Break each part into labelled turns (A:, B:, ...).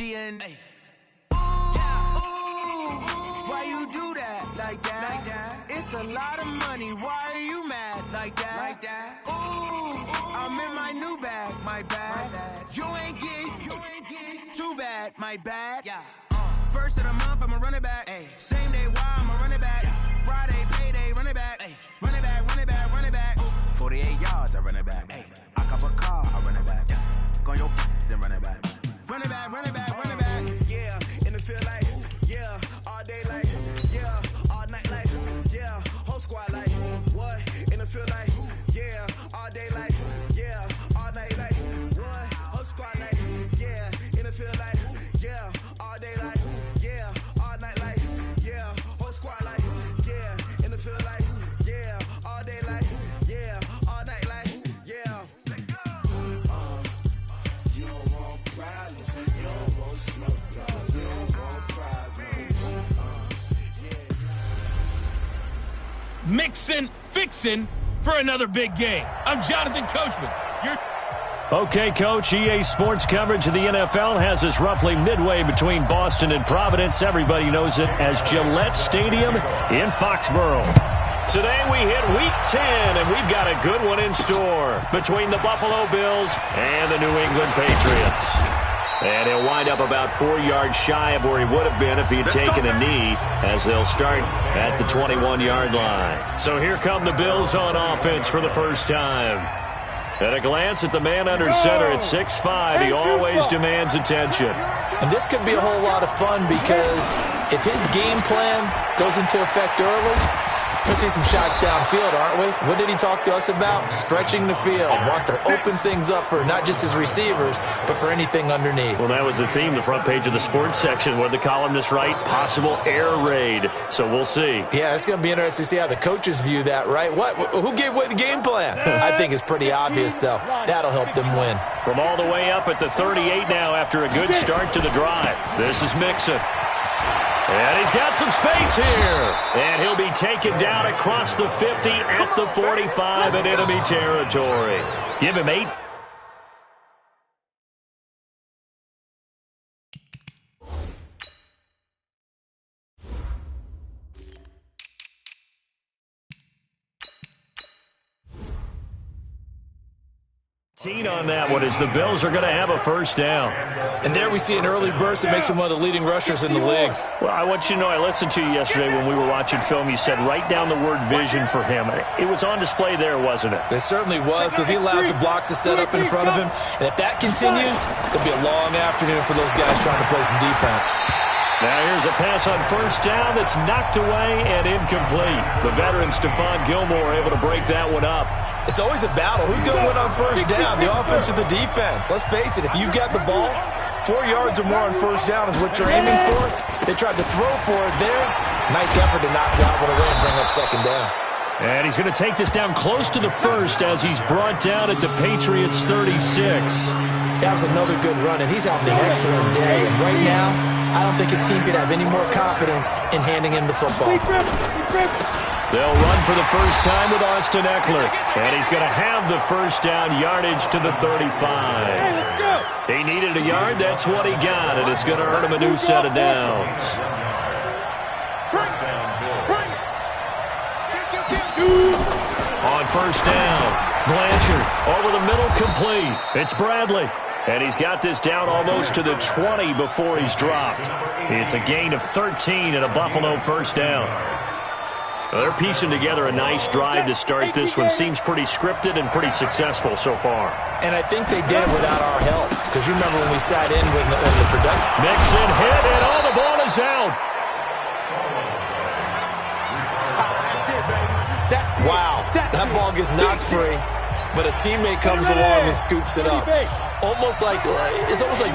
A: Gucci and hey. Why you do that like that? It's a lot of money. Why are you mad like that? Ooh, I'm in my new bag, my bad. You ain't get too bad, my bad. Yeah. First of the month, I'ma run it back. Ay. Same day, why I'ma run it back. Friday, payday, run it back. Ay. Run it back, run it back, run it back. 48 yards, I run it back. Ay. I cop a car, I run it back. Go on your then run it back. Run it back, run it back, run it back.
B: Yeah, in the field like, yeah, all day like, yeah, all night like, yeah, whole squad like, what? In the field like, yeah, all day like, yeah, all night like, what? Whole squad like, yeah, in the field like, yeah, all day like, yeah, all night like, yeah, whole squad like, yeah, in the field like, yeah, all day like, yeah, all night like, yeah. You don't want problems, you don't want smoke, you don't want problems.
C: Mixin', fixin' for another big game. I'm Jonathan Coachman.
D: Okay, Coach, EA Sports coverage of the NFL has us roughly midway between Boston and Providence. Everybody knows it as Gillette Stadium in Foxborough. Today we hit Week 10, and we've got a good one in store between the Buffalo Bills and the New England Patriots. And he'll wind up about 4 yards shy of where he would have been if he had taken a knee, as they'll start at the 21-yard line. So here come the Bills on offense for the first time. At a glance at the man under center at 6'5", he always demands attention.
E: And this could be a whole lot of fun because if his game plan goes into effect early, we'll see some shots downfield, aren't we? What did he talk to us about? Stretching the field. Wants to open things up for not just his receivers, but for anything underneath.
D: Well, that was the theme, the front page of the sports section, where the columnists write possible air raid. So we'll see.
E: Yeah, it's going to be interesting to see how the coaches view that, right? Who gave away the game plan? I think it's pretty obvious, though. That'll help them win.
D: From all the way up at the 38 now after a good start to the drive. This is Mixon. And he's got some space here. And he'll be taken down across the 50 at the 45 in enemy territory. Give him 8. On that one, as the Bills are going to have a first down.
E: And there we see an early burst that makes him one of the leading rushers in the league.
D: Well, I want you to know, I listened to you yesterday when we were watching film. You said write down the word vision for him. It was on display there, wasn't it?
E: It certainly was, because he allows the blocks to set up in front of him. And if that continues, it'll be a long afternoon for those guys trying to play some defense.
D: Now here's a pass on first down that's knocked away and incomplete. The veteran Stephon Gilmore able to break that one up.
E: It's always a battle. Who's going to win on first down, the offense or the defense? Let's face it, if you've got the ball, 4 yards or more on first down is what you're aiming for. They tried to throw for it there. Nice effort to knock that one away and bring up second down.
D: And he's going to take this down close to the first as he's brought down at the Patriots 36.
E: That was another good run, and he's having an excellent day. And right now, I don't think his team could have any more confidence in handing him the football.
D: They'll run for the first time with Austin Eckler. And he's going to have the first down yardage to the 35.
F: Hey, let's go.
D: He needed a yard. That's what he got, and it's going to earn him a new set of downs. On first down, Blanchard over the middle, complete. It's Bradley. And he's got this down almost to the 20 before he's dropped. It's a gain of 13 and a Buffalo first down. They're piecing together a nice drive to start this one. Seems pretty scripted and pretty successful so far.
E: And I think they did it without our help. Because you remember when we sat in when the production.
D: Mixon hit, and all the ball is out.
E: Wow, that ball gets knocked free, but a teammate comes along and scoops it up. It's almost like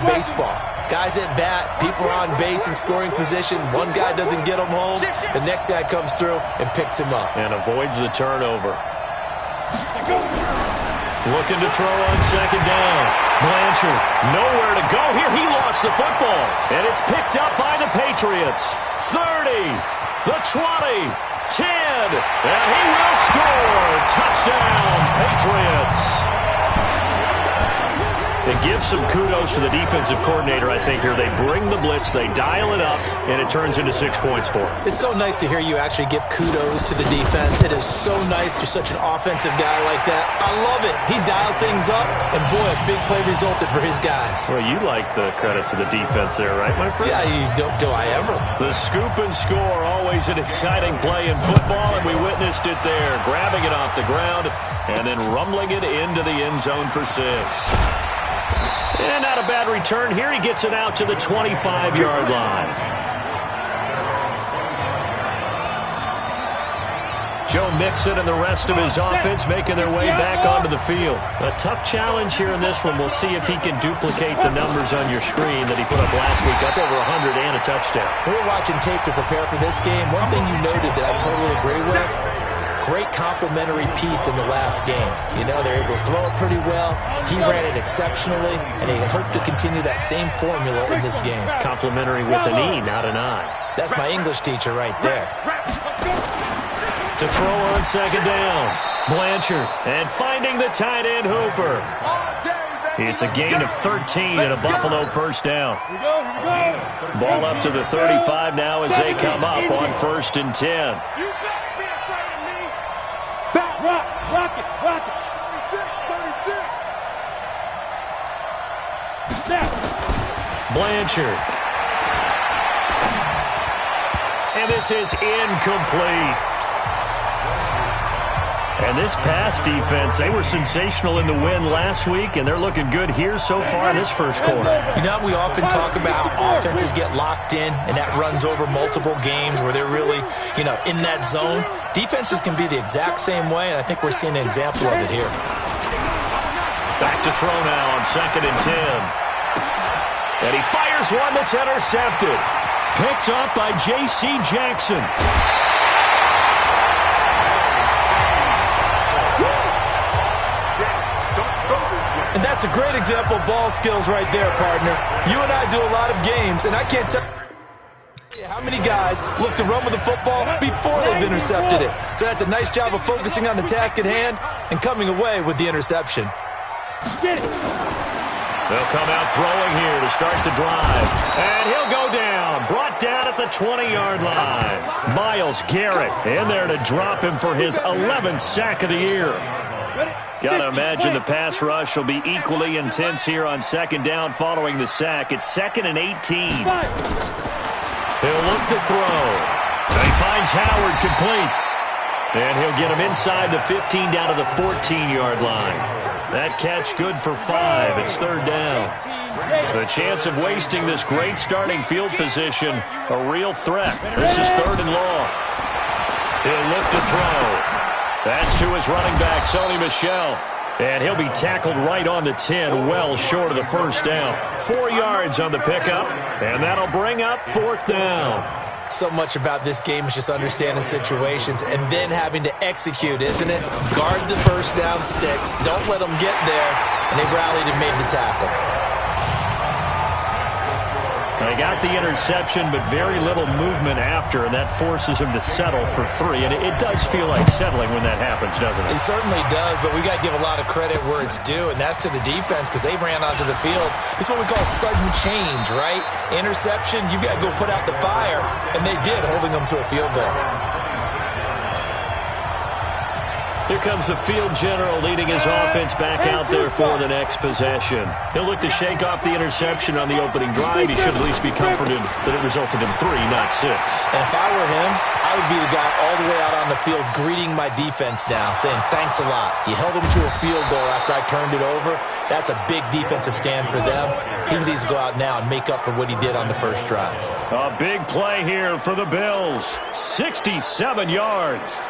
E: baseball. Guys at bat, people are on base in scoring position. One guy doesn't get him home. The next guy comes through and picks him up.
D: And avoids the turnover. Looking to throw on second down. Blanchard, nowhere to go here. He lost the football. And it's picked up by the Patriots. 30, the 20, 10, and he will score. Touchdown, Patriots. And give some kudos to the defensive coordinator, I think, here. They bring the blitz, they dial it up, and it turns into 6 points for them.
E: It's so nice to hear you actually give kudos to the defense. It is so nice. You're such an offensive guy like that. I love it. He dialed things up, and boy, a big play resulted for his guys.
D: Well, you like the credit to the defense there, right, my friend?
E: Yeah, do I ever?
D: The scoop and score, always an exciting play in football, and we witnessed it there, grabbing it off the ground and then rumbling it into the end zone for 6. And not a bad return here. He gets it out to the 25-yard line. Joe Mixon and the rest of his offense making their way back onto the field. A tough challenge here in this one. We'll see if he can duplicate the numbers on your screen that he put up last week, up over 100 and a touchdown.
E: We were watching tape to prepare for this game. One thing you noted that I totally agree with, great complimentary piece in the last game. You know, they're able to throw it pretty well. He ran it exceptionally, and they hope to continue that same formula in this game.
D: Complimentary with an E, not an I.
E: That's my English teacher right there.
D: To throw on second down, Blanchard, and finding the tight end Hooper. It's a gain of 13 and a Buffalo first down. Ball up to the 35 now as they come up on 1st and 10.
F: Rock it. 36.
D: Blanchard. And this is incomplete. And this pass defense, they were sensational in the win last week, and they're looking good here so far in this first quarter.
E: You know, we often talk about how offenses get locked in, and that runs over multiple games where they're really, in that zone. Defenses can be the exact same way, and I think we're seeing an example of it here.
D: Back to throw now on 2nd and 10. And he fires one that's intercepted. Picked up by J.C. Jackson.
E: And that's a great example of ball skills right there, partner. You and I do a lot of games, and I can't tell you how many guys look to run with the football before they've intercepted it. So that's a nice job of focusing on the task at hand and coming away with the interception.
F: Get it.
D: They'll come out throwing here to start the drive. And he'll go down. Brought down at the 20-yard line. Myles Garrett in there to drop him for his 11th sack of the year. Got to imagine the pass rush will be equally intense here on 2nd down following the sack. It's 2nd and 18. He'll look to throw. And he finds Howard complete. And he'll get him inside the 15 down to the 14-yard line. That catch good for 5. It's 3rd down. The chance of wasting this great starting field position, a real threat. This is 3rd and long. He'll look to throw. That's to his running back, Sony Michel. And he'll be tackled right on the 10, well short of the first down. 4 yards on the pickup, and that'll bring up 4th down.
E: So much about this game is just understanding situations and then having to execute, isn't it? Guard the first down sticks. Don't let them get there. And they rallied and made the tackle.
D: They got the interception, but very little movement after, and that forces him to settle for 3. And it does feel like settling when that happens, doesn't it?
E: It certainly does, but we got to give a lot of credit where it's due, and that's to the defense because they ran onto the field. This is what we call sudden change, right? Interception, you got to go put out the fire, and they did, holding them to a field goal.
D: Here comes the field general leading his offense back out there for the next possession. He'll look to shake off the interception on the opening drive. He should at least be comforted that it resulted in 3, not 6.
E: And if I were him, I would be the guy all the way out on the field greeting my defense now, saying thanks a lot. You held them to a field goal after I turned it over. That's a big defensive stand for them. He needs to go out now and make up for what he did on the first drive.
D: A big play here for the Bills. 67 yards.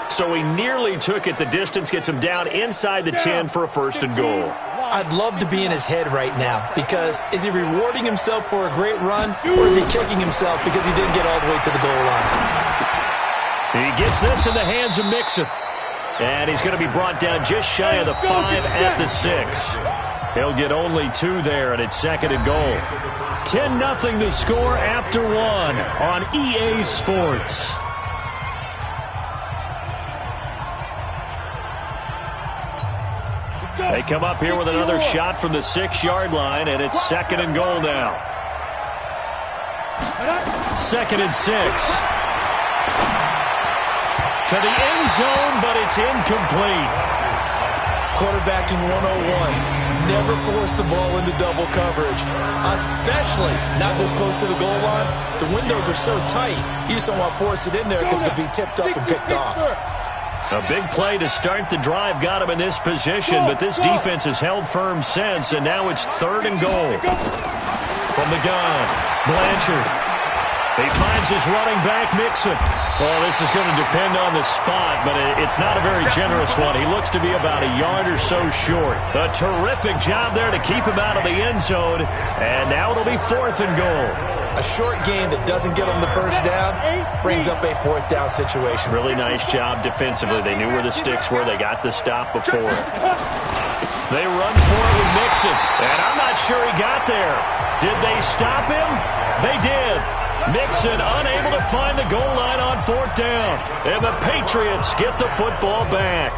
D: So he nearly took it the distance, gets him down inside the 10 for a 1st and goal.
E: I'd love to be in his head right now because is he rewarding himself for a great run or is he kicking himself because he didn't get all the way to the goal line?
D: He gets this in the hands of Mixon. And he's going to be brought down just shy of the 5 at the 6. He'll get only 2 there, and it's 2nd and goal. 10-0 the score after 1 on EA Sports. They come up here with another shot from the 6-yard line, and it's 2nd and goal now. 2nd and 6. To the end zone, but it's incomplete.
E: Quarterbacking 101. Never force the ball into double coverage, especially not this close to the goal line. The windows are so tight, you just don't want to force it in there because it could be tipped up and picked off.
D: A big play to start the drive got him in this position, but this defense has held firm since, and now it's 3rd and goal. From the gun, Blanchard. He finds his running back, Mixon. Well, this is going to depend on the spot, but it's not a very generous one. He looks to be about a yard or so short. A terrific job there to keep him out of the end zone, and now it'll be 4th and goal.
E: A short game that doesn't get him the first down brings up a 4th down situation.
D: Really nice job defensively. They knew where the sticks were. They got the stop before. They run for it with Mixon, and I'm not sure he got there. Did they stop him? They did. Mixon unable to find the goal line on 4th down. And the Patriots get the football back.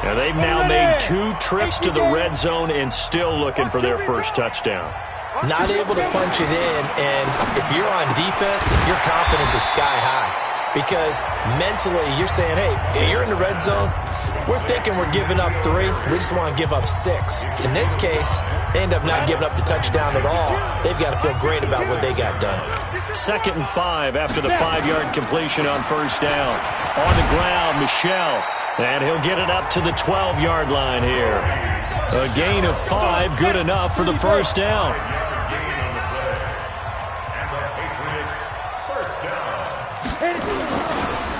D: And they've now made 2 trips to the red zone and still looking for their first touchdown.
E: Not able to punch it in, and if you're on defense, your confidence is sky high. Because mentally, you're saying, hey, you're in the red zone. We're thinking we're giving up 3. We just want to give up 6. In this case, they end up not giving up the touchdown at all. They've got to feel great about what they got done.
D: 2nd and 5 after the 5-yard completion on 1st down. On the ground, Michel. And he'll get it up to the 12-yard line here. A gain of 5, good enough for the first down.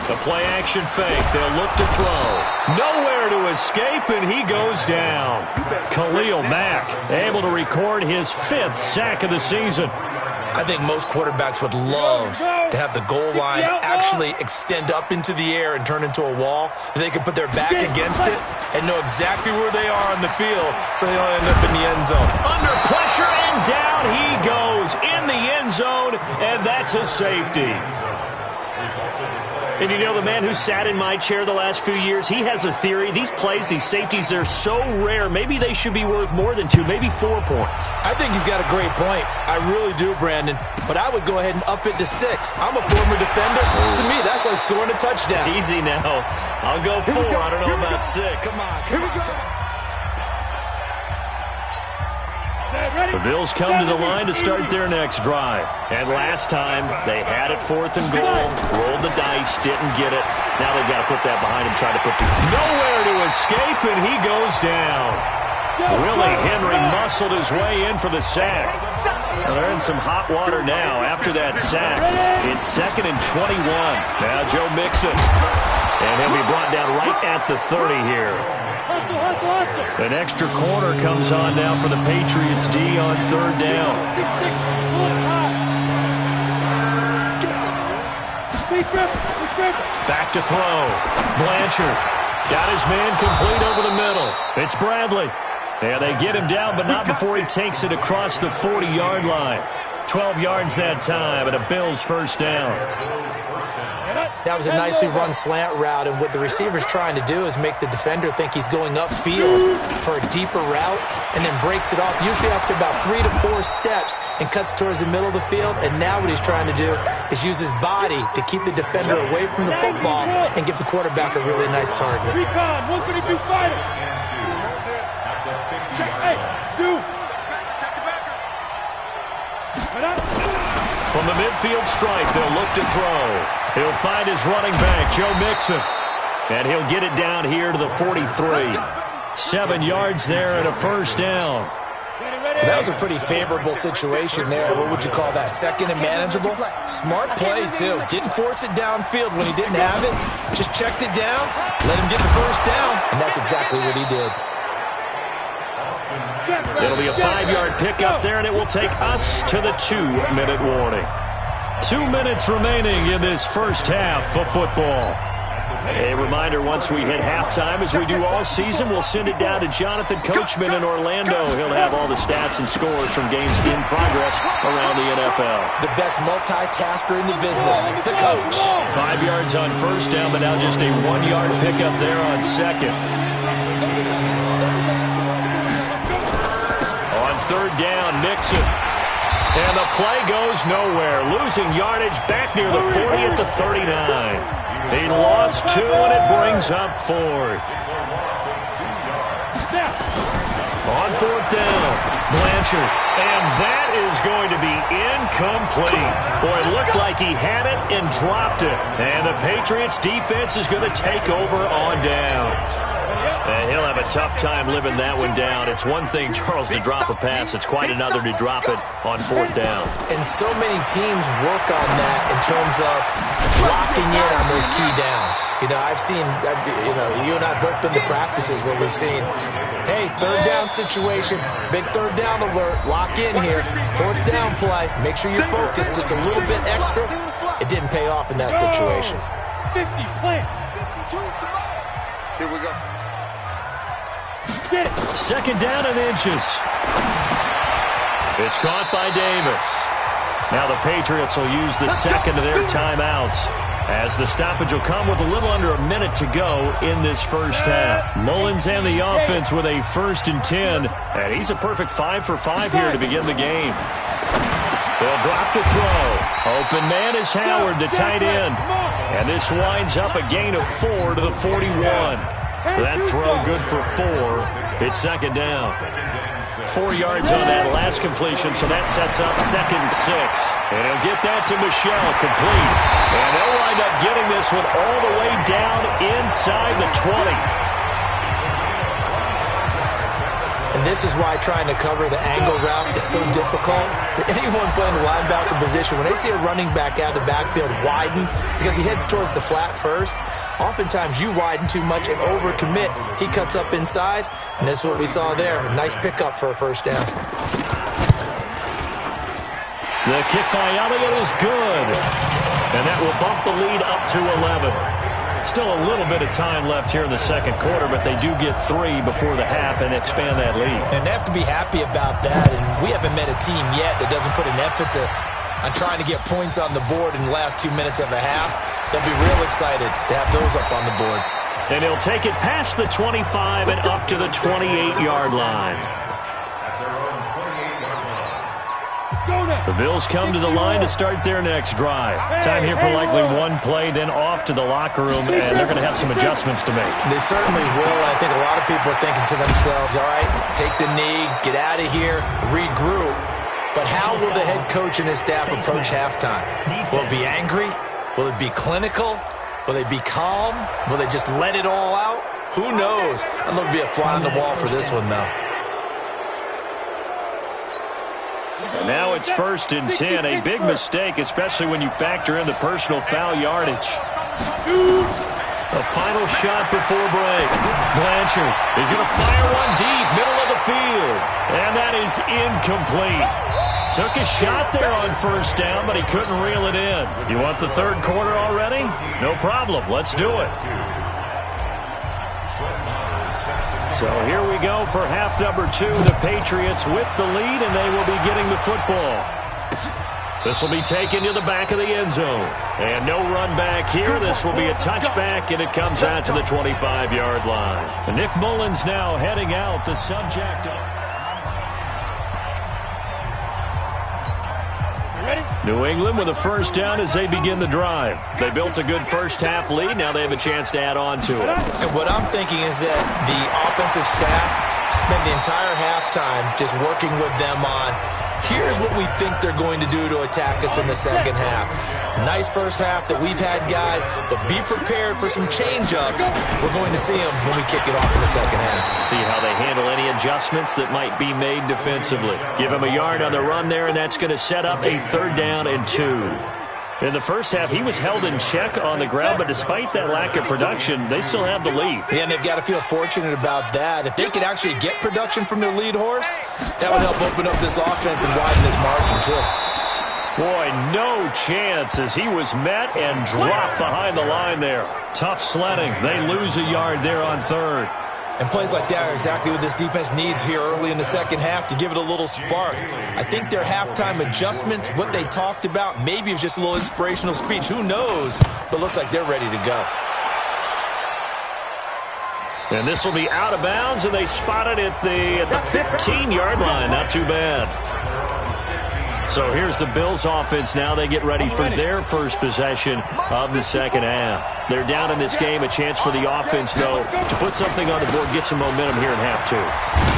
D: The play-action fake. They'll look to throw. Nowhere to escape, and he goes down. Khalil Mack able to record his 5th sack of the season.
E: I think most quarterbacks would love to have the goal line actually extend up into the air and turn into a wall. They can put their back against it and know exactly where they are on the field so they don't end up in the end zone.
D: Under pressure, and down he goes in the end zone, and that's a safety. And you know, the man who sat in my chair the last few years, he has a theory. These plays, these safeties, they're so rare. Maybe they should be worth more than 2, maybe 4 points.
E: I think he's got a great point. I really do, Brandon. But I would go ahead and up it to 6. I'm a former defender. To me, that's like scoring a touchdown.
D: Easy now. I'll go 4. I don't know about 6.
E: Come on. Here we go.
D: The Bills come to the line to start their next drive. And last time, they had it 4th and goal, rolled the dice, didn't get it. Now they've got to put that behind him, try to put nowhere to escape, and he goes down. Willie Henry muscled his way in for the sack. Well, they're in some hot water now after that sack. It's 2nd and 21. Now Joe Mixon. And he'll be brought down right at the 30 here. An extra corner comes on now for the Patriots D on 3rd down. Back to throw. Blanchard got his man complete over the middle. It's Bradley. Yeah, they get him down, but not before he takes it across the 40-yard line. 12 yards that time, and a Bills first down.
E: That was a nicely run slant route, and what the receiver's trying to do is make the defender think he's going upfield for a deeper route and then breaks it off, usually after about 3 to 4 steps, and cuts towards the middle of the field. And now what he's trying to do is use his body to keep the defender away from the football and give the quarterback a really nice target.
F: Recon, 132 fighter. Check, hey, Stu.
D: From the midfield stripe, they'll look to throw. He'll find his running back, Joe Mixon. And he'll get it down here to the 43. 7 yards there and a first down.
E: Well, that was a pretty favorable situation there. What would you call that? 2nd and manageable? Smart play, too. Didn't force it downfield when he didn't have it. Just checked it down, let him get the first down, and that's exactly what he did.
D: It'll be a 5-yard pickup there, and it will take us to the 2-minute warning. 2 minutes remaining in this first half of football. A reminder, once we hit halftime, as we do all season, we'll send it down to Jonathan Coachman in Orlando. He'll have all the stats and scores from games in progress around the NFL.
E: The best multitasker in the business, the coach.
D: 5 yards on first down, but now just a 1-yard pickup there on second. third down. Mixon. And the play goes nowhere. Losing yardage back near the 40 at the 39. He lost 2, and it brings up 4th. On 4th down, Blanchard. And that is going to be incomplete. Boy, it looked like he had it and dropped it. And the Patriots defense is going to take over on downs. And he'll have a tough time living that one down. It's one thing, Charles, to drop a pass. It's quite another to drop it on 4th down.
E: And so many teams work on that in terms of locking in on those key downs. You know, I've seen, you and I both been to practices where we've seen, hey, 3rd down situation, big 3rd down alert, lock in here, 4th down play, make sure you're focused just a little bit extra. It didn't pay off in that situation.
F: 50, plant. Here we go. Get it.
D: 2nd down and inches. It's caught by Davis. Now the Patriots will use the second of their timeouts, as the stoppage will come with a little under a minute to go in this first half. Mullins and the offense with a 1st and 10, and he's a perfect 5 for 5 here to begin the game. They'll drop the throw. Open man is Howard, the tight end. And this winds up a gain of 4 to the 41. That throw good for 4. It's 2nd down. 4 yards on that last completion, so that sets up 2nd and 6. And he'll get that to Michel, complete. And they'll wind up getting this one all the way down inside the 20.
E: And this is why trying to cover the angle route is so difficult. Anyone playing the linebacker position, when they see a running back out of the backfield widen because he heads towards the flat first, oftentimes you widen too much and overcommit. He cuts up inside, and this is what we saw there. A nice pickup for a 1st down.
D: The kick by Elliott is good. And that will bump the lead up to 11. Still a little bit of time left here in the 2nd quarter, but they do get 3 before the half and expand that lead.
E: And they have to be happy about that. And we haven't met a team yet that doesn't put an emphasis on trying to get points on the board in the last 2 minutes of a half. They'll be real excited to have those up on the board.
D: And he'll take it past the 25 and up to the 28-yard line. The Bills come to the line to start their next drive. Time here for likely one play, then off to the locker room, and they're going to have some adjustments to make.
E: They certainly will. I think a lot of people are thinking to themselves, all right, take the knee, get out of here, regroup. But how will the head coach and his staff approach halftime? Will it be angry? Will it be clinical? Will they be calm? Will they just let it all out? Who knows? I'd love to be a fly on the wall for this one, though.
D: And now it's 1st and 10. A big mistake, especially when you factor in the personal foul yardage. The final shot before break. Blanchard is going to fire one deep, middle of the field. And that is incomplete. Took a shot there on 1st down, but he couldn't reel it in. You want the 3rd quarter already? No problem. Let's do it. So here we go for half number 2. The Patriots with the lead, and they will be getting the football. This will be taken to the back of the end zone. And no run back here. This will be a touchback, and it comes out to the 25-yard line. And Nick Mullins now heading out, the subject. New England with a 1st down as they begin the drive. They built a good first half lead. Now they have a chance to add on to it.
E: And what I'm thinking is that the offensive staff spent the entire halftime just working with them on, here's what we think they're going to do to attack us in the 2nd half. Nice first half that we've had, guys, but be prepared for some change-ups. We're going to see them when we kick it off in the 2nd half.
D: See how they handle any adjustments that might be made defensively. Give them a yard on the run there, and that's going to set up a 3rd down and 2. In the first half, he was held in check on the ground, but despite that lack of production, they still have the lead.
E: Yeah, and they've got to feel fortunate about that. If they could actually get production from their lead horse, that would help open up this offense and widen this margin, too.
D: Boy, no chance as he was met and dropped behind the line there. Tough sledding. They lose a yard there on 3rd.
E: And plays like that are exactly what this defense needs here early in the 2nd half to give it a little spark. I think their halftime adjustments, what they talked about, maybe it was just a little inspirational speech. Who knows? But looks like they're ready to go.
D: And this will be out of bounds, and they spot it at the 15-yard line. Not too bad. So here's the Bills offense now. They get ready for their first possession of the second half. They're down in this game. A chance for the offense, though, to put something on the board, get some momentum here in half two.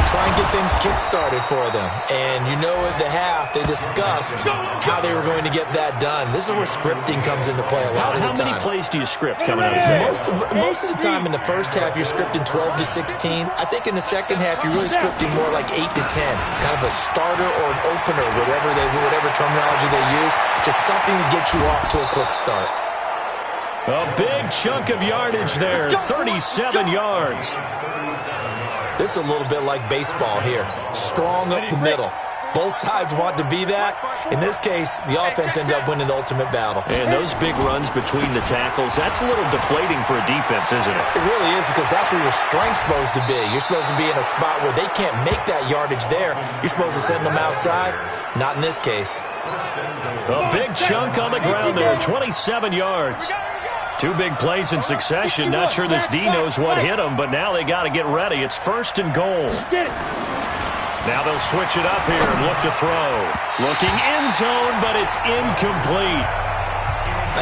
E: Try and get things kick-started for them. And you know at the half, they discussed how they were going to get that done. This is where scripting comes into play a lot of the time.
D: How many plays do you script coming out of second?
E: Most of the time in the first half, you're scripting 12 to 16. I think in the second half, you're really scripting more like 8 to 10. Kind of a starter or an opener, whatever terminology they use. Just something to get you off to a quick start.
D: A big chunk of yardage there, 37 yards.
E: This is a little bit like baseball here. Strong up the middle. Both sides want to be that. In this case, the offense ended up winning the ultimate battle.
D: And those big runs between the tackles, that's a little deflating for a defense, isn't it?
E: It really is, because that's where your strength's supposed to be. You're supposed to be in a spot where they can't make that yardage there. You're supposed to send them outside. Not in this case.
D: A big chunk on the ground there, 27 yards. Two big plays in succession. Not sure this D knows what hit them, but now they got to get ready. It's 1st and goal. Now they'll switch it up here and look to throw. Looking end zone, but it's incomplete.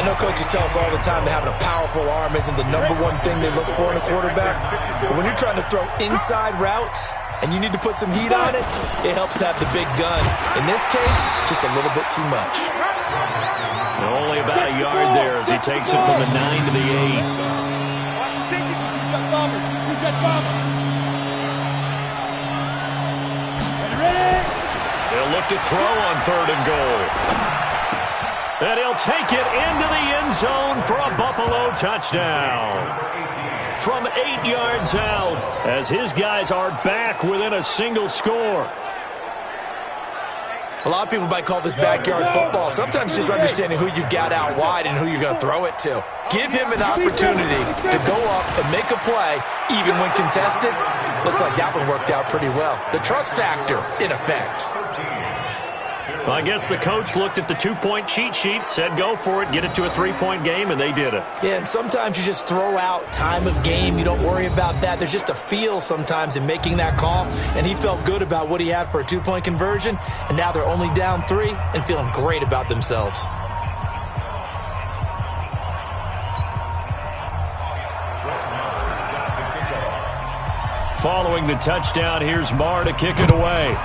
E: I know coaches tell us all the time that having a powerful arm isn't the #1 thing they look for in a quarterback. But when you're trying to throw inside routes and you need to put some heat on it, it helps have the big gun. In this case, just a little bit too much.
D: Only about a yard there as he takes it from the 9 to the 8. They'll look to throw on 3rd and goal. And he'll take it into the end zone for a Buffalo touchdown. From 8 yards out, as his guys are back within a single score.
E: A lot of people might call this backyard football. Sometimes just understanding who you've got out wide and who you're going to throw it to. Give him an opportunity to go up and make a play, even when contested. Looks like that one worked out pretty well. The trust factor, in effect.
D: Well, I guess the coach looked at the 2-point cheat sheet, said go for it, get it to a 3-point game, and they did it.
E: Yeah, and sometimes you just throw out time of game. You don't worry about that. There's just a feel sometimes in making that call, and he felt good about what he had for a 2-point conversion, and now they're only down 3 and feeling great about themselves.
D: Following the touchdown, here's Marr to kick it away.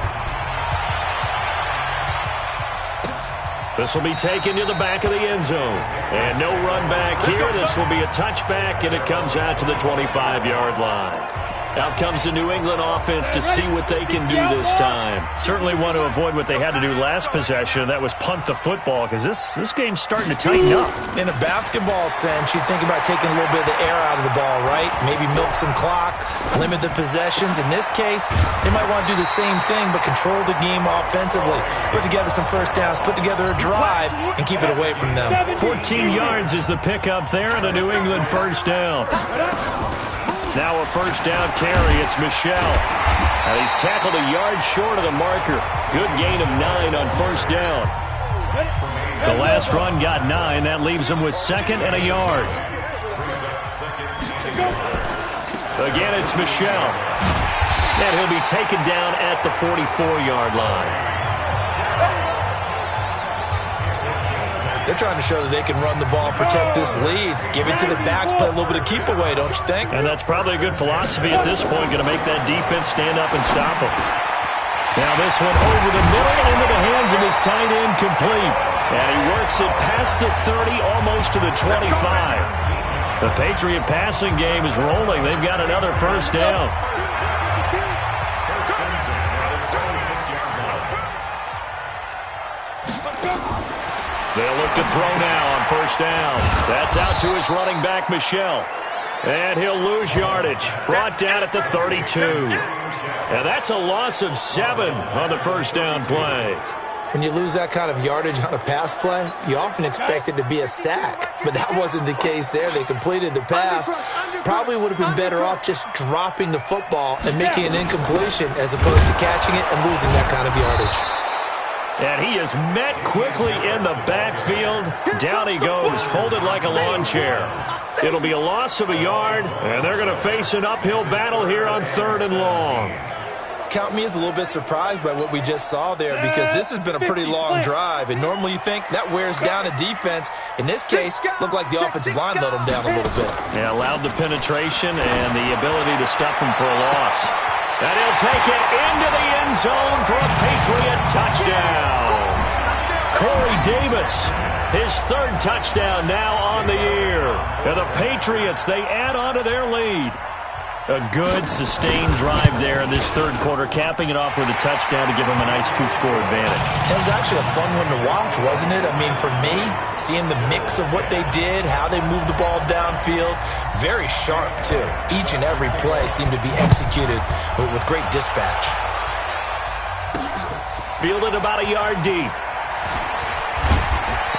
D: This will be taken to the back of the end zone. And no run back here. This will be a touchback, and it comes out to the 25-yard line. Out comes the New England offense to see what they can do this time. Certainly want to avoid what they had to do last possession. That was punt the football, because this game's starting to tighten up.
E: In a basketball sense, you'd think about taking a little bit of the air out of the ball, right? Maybe milk some clock, limit the possessions. In this case, they might want to do the same thing, but control the game offensively. Put together some first downs, put together a drive, and keep it away from them.
D: 14 yards is the pickup there, and a New England first down. Now a first down carry. It's Michel. And he's tackled a yard short of the marker. Good gain of 9 on first down. The last run got 9. That leaves him with 2nd and a yard. Again, it's Michel. And he'll be taken down at the 44-yard line.
E: They're trying to show that they can run the ball, protect this lead, give it to the backs, play a little bit of keep away, don't you think?
D: And that's probably a good philosophy at this point, going to make that defense stand up and stop them. Now this one over the middle into the hands of his tight end, complete. And he works it past the 30, almost to the 25. The Patriot passing game is rolling. They've got another first down. They'll look to throw now on first down. That's out to his running back, Michel. And he'll lose yardage. Brought down at the 32. And that's a loss of 7 on the first down play.
E: When you lose that kind of yardage on a pass play, you often expect it to be a sack. But that wasn't the case there. They completed the pass. Probably would have been better off just dropping the football and making an incompletion as opposed to catching it and losing that kind of yardage.
D: And he is met quickly in the backfield. Down he goes, folded like a lawn chair. It'll be a loss of a yard, and they're going to face an uphill battle here on 3rd and long.
E: Count me as a little bit surprised by what we just saw there, because this has been a pretty long drive, and normally you think that wears down a defense. In this case, looked like the offensive line let them down a little bit.
D: Yeah, allowed the penetration and the ability to stuff him for a loss. And he'll take it into the end zone for a Patriot touchdown. Corey Davis, his 3rd touchdown now on the year. And the Patriots, they add on to their lead. A good, sustained drive there in this 3rd quarter, capping it off with a touchdown to give them a nice 2-score advantage.
E: It was actually a fun one to watch, wasn't it? I mean, for me, seeing the mix of what they did, how they moved the ball downfield, very sharp, too. Each and every play seemed to be executed with great dispatch.
D: Fielded about a yard deep.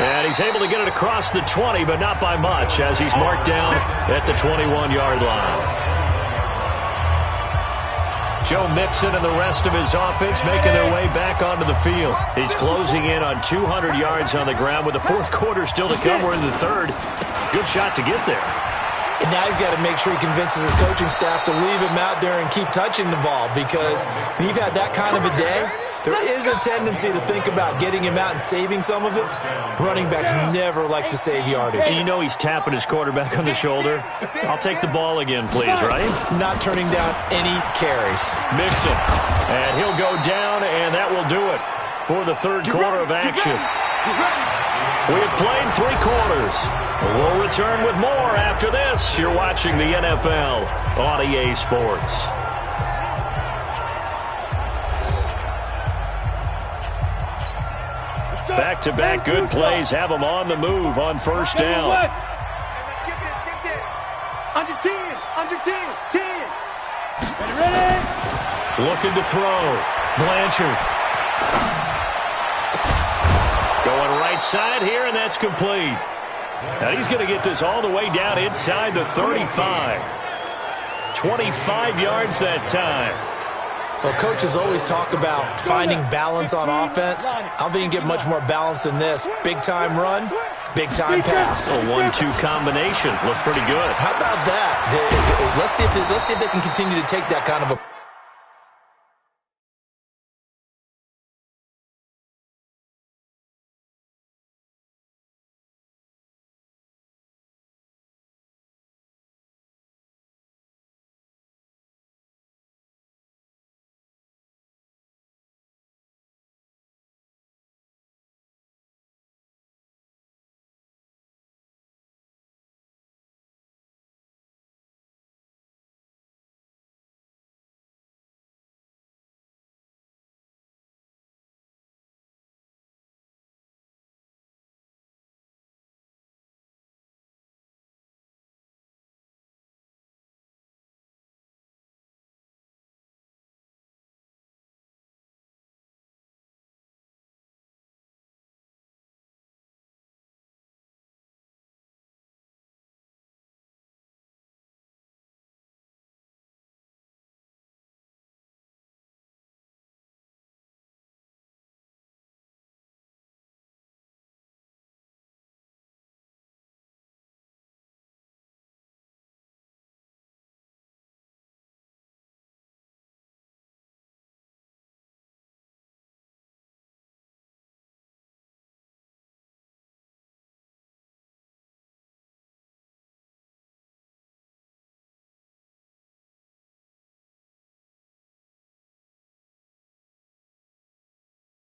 D: And he's able to get it across the 20, but not by much, as he's marked down at the 21-yard line. Joe Mixon and the rest of his offense making their way back onto the field. He's closing in on 200 yards on the ground with the 4th quarter still to come. We're in the 3rd. Good shot to get there.
E: And now he's got to make sure he convinces his coaching staff to leave him out there and keep touching the ball, because when you've had that kind of a day, there is a tendency to think about getting him out and saving some of it. Running backs never like to save yardage.
D: You know he's tapping his quarterback on the shoulder. I'll take the ball again, please, right?
E: Not turning down any carries.
D: Mixon. And he'll go down, and that will do it for the 3rd quarter of action. We have played 3 quarters. We'll return with more after this. You're watching the NFL on EA Sports. Back-to-back good plays have them on the move on 1st down.
F: Let's get this. Under 10, under 10, 10. Ready?
D: Looking to throw. Blanchard. Going right side here, and that's complete. Now he's going to get this all the way down inside the 35. 25 yards that time.
E: Well, coaches always talk about finding balance on offense. I don't think you can get much more balance than this. Big-time run, big-time pass.
D: A 1-2 combination. Looked pretty good.
E: How about that? Let's see if they can continue to take that kind of a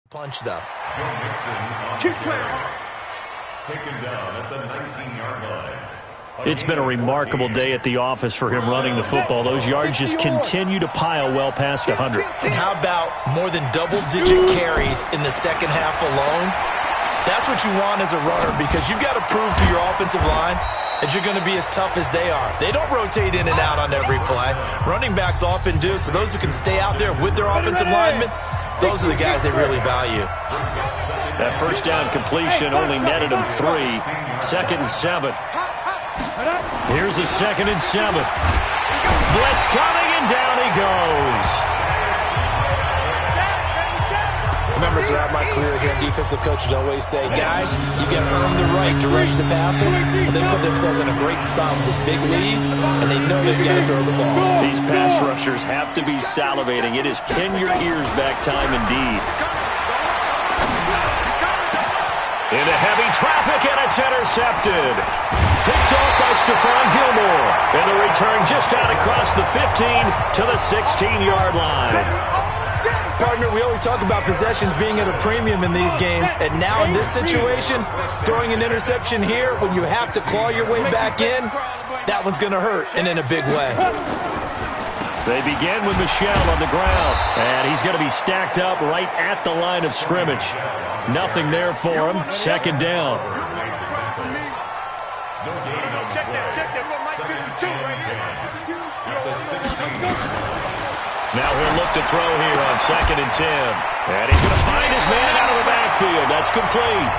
E: punch, though.
G: Taken down at the 19-yard line.
D: It's been a remarkable day at the office for him running the football. Those yards just continue to pile well past 100.
E: And how about more than double-digit carries in the second half alone? That's what you want as a runner, because you've got to prove to your offensive line that you're going to be as tough as they are. They don't rotate in and out on every play. Running backs often do, so those who can stay out there with their offensive linemen, those are the guys they really value.
D: That 1st down completion only netted him 3. 2nd and 7. Here's a 2nd and 7. Blitz coming, and down he goes.
E: Remember, throughout my career here in defensive coaches always say, guys, you got to earn the right to rush the passer. Well, they put themselves in a great spot with this big lead, and they know they've got to throw the ball.
D: These pass rushers have to be salivating. It is pin your ears back time indeed. Into heavy traffic, and it's intercepted. Picked off by Stephon Gilmore. And the return just out across the 15 to the 16-yard line.
E: Partner, we always talk about possessions being at a premium in these games, and now in this situation, throwing an interception here when you have to claw your way back in, that one's going to hurt, and in a big way.
D: They begin with Michel on the ground, and he's going to be stacked up right at the line of scrimmage. Nothing there for him. Second down.
F: Check that. Mike 52 right here.
D: Now he'll look to throw here on 2nd and 10. And he's going to find his man out of the backfield. That's complete.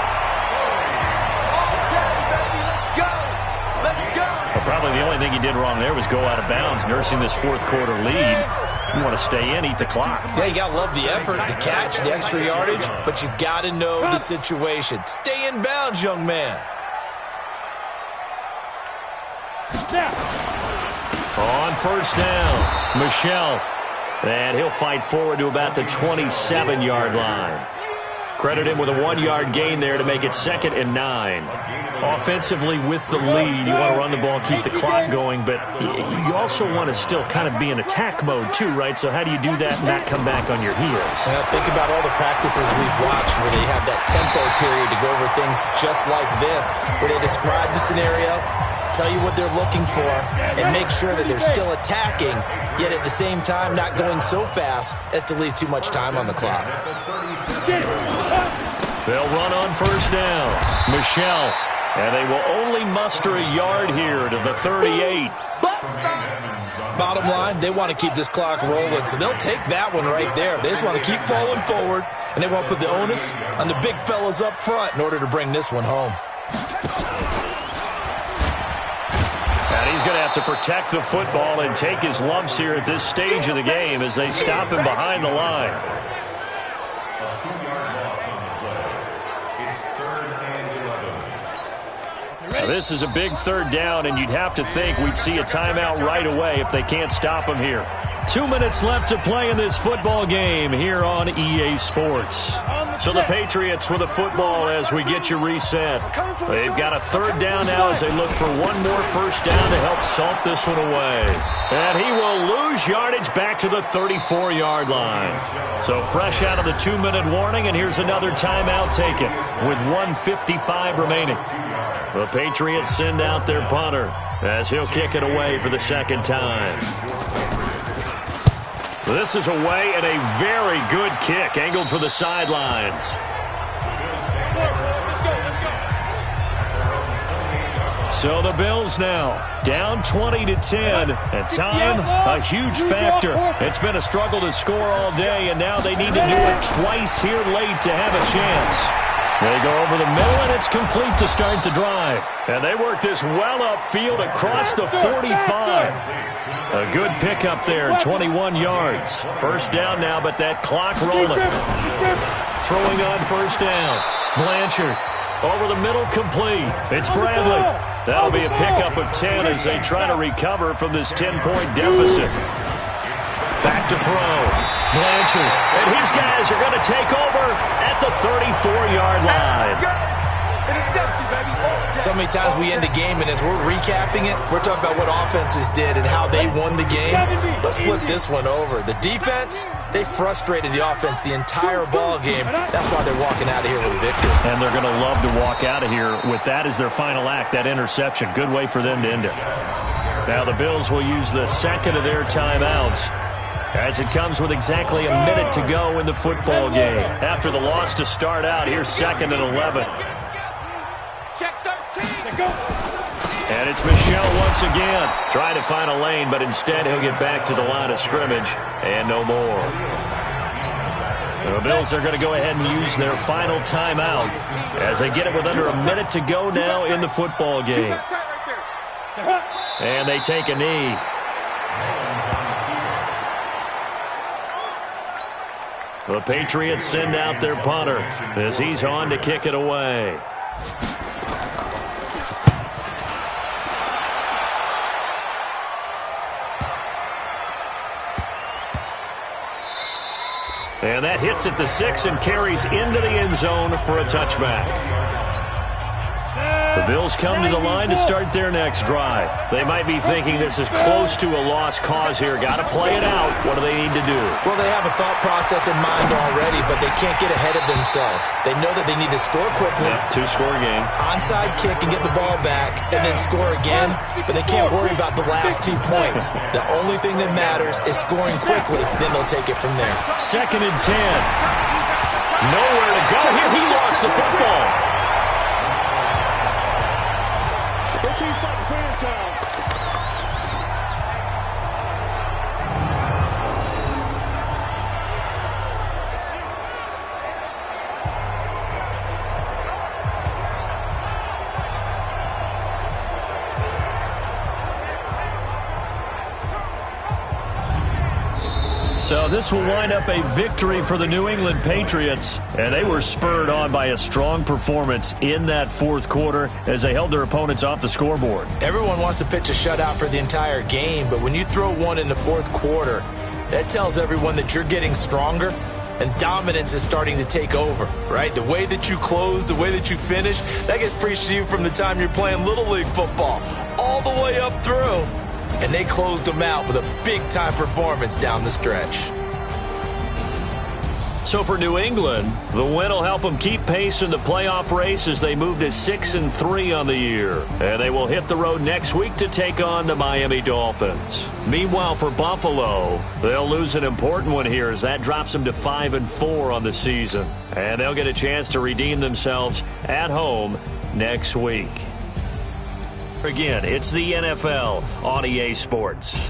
D: But probably the only thing he did wrong there was go out of bounds, nursing this fourth quarter lead. You want to stay in, eat the clock.
E: Yeah, you got to love the effort, the catch, the extra yardage, but you got to know the situation. Stay in bounds, young man.
D: On first down, Michel. And he'll fight forward to about the 27-yard line. Credit him with a 1-yard gain there to make it 2nd and 9. Offensively with the lead, you want to run the ball, keep the clock going, but you also want to still kind of be in attack mode too, right? So how do you do that and not come back on your heels?
E: Now think about all the practices we've watched where they have that tempo period to go over things just like this, where they describe the scenario, tell you what they're looking for, and make sure that they're still attacking, yet at the same time not going so fast as to leave too much time on the clock.
D: They'll run on first down. Michel. And they will only muster a yard here to the 38.
E: Bottom line, they want to keep this clock rolling, so they'll take that one right there. They just want to keep falling forward, and they want to put the onus on the big fellas up front in order to bring this one home.
D: And he's going to have to protect the football and take his lumps here at this stage of the game as they stop him behind the line. Now, this is a big third down, and you'd have to think we'd see a timeout right away if they can't stop him here. 2 minutes left to play in this football game here on EA Sports. So the Patriots with the football as we get you reset. They've got a third down now as they look for one more first down to help salt this one away. And he will lose yardage back to the 34-yard line. So fresh out of the 2-minute warning, and here's another timeout taken with 1:55 remaining. The Patriots send out their punter as he'll kick it away for the second time. This is away and a very good kick, angled for the sidelines. So the Bills now down 20-10, and time a huge factor. It's been a struggle to score all day, and now they need to do it twice here late to have a chance. They go over the middle, and it's complete to start the drive. And they work this well upfield across the 45. A good pickup there, 21 yards. First down now, but that clock rolling. Throwing on first down. Blanchard over the middle, complete. It's Bradley. That'll be a pickup of 10 as they try to recover from this 10-point deficit. Back to throw. Blanchard. And his guys are going to take over at the 34-yard line.
E: So many times we end a game, and as we're recapping it, we're talking about what offenses did and how they won the game. Let's flip this one over. The defense, they frustrated the offense the entire ball game. That's why they're walking out of here with a victory.
D: And they're going to love to walk out of here with that as their final act, that interception. Good way for them to end it. Now the Bills will use the second of their timeouts as it comes with exactly a minute to go in the football game. After the loss to start out, here's 2nd and 11. And it's Michel once again trying to find a lane, but instead he'll get back to the line of scrimmage and no more. The Bills are going to go ahead and use their final timeout as they get it with under a minute to go now in the football game. And they take a knee. The Patriots send out their punter as he's on to kick it away. And that hits at the 6 and carries into the end zone for a touchback. The Bills come to the line to start their next drive. They might be thinking this is close to a lost cause here. Got to play it out. What do they need to do?
E: Well, they have a thought process in mind already, but they can't get ahead of themselves. They know that they need to score quickly.
D: Yep, two-score game.
E: Onside kick and get the ball back, and then score again, but they can't worry about the last 2 points. The only thing that matters is scoring quickly, then they'll take it from there.
D: 2nd and 10. Nowhere to go here. He lost the football.
F: Franchise.
D: So this will wind up a victory for the New England Patriots, and they were spurred on by a strong performance in that fourth quarter as they held their opponents off the scoreboard.
E: Everyone wants to pitch a shutout for the entire game, but when you throw one in the fourth quarter, that tells everyone that you're getting stronger and dominance is starting to take over, right? The way that you close, the way that you finish, that gets preached to you from the time you're playing Little League football all the way up through. And they closed them out with a big-time performance down the stretch.
D: So for New England, the win will help them keep pace in the playoff race as they move to 6-3 on the year. And they will hit the road next week to take on the Miami Dolphins. Meanwhile, for Buffalo, they'll lose an important one here as that drops them to 5-4 on the season. And they'll get a chance to redeem themselves at home next week. Again, it's the NFL on EA Sports.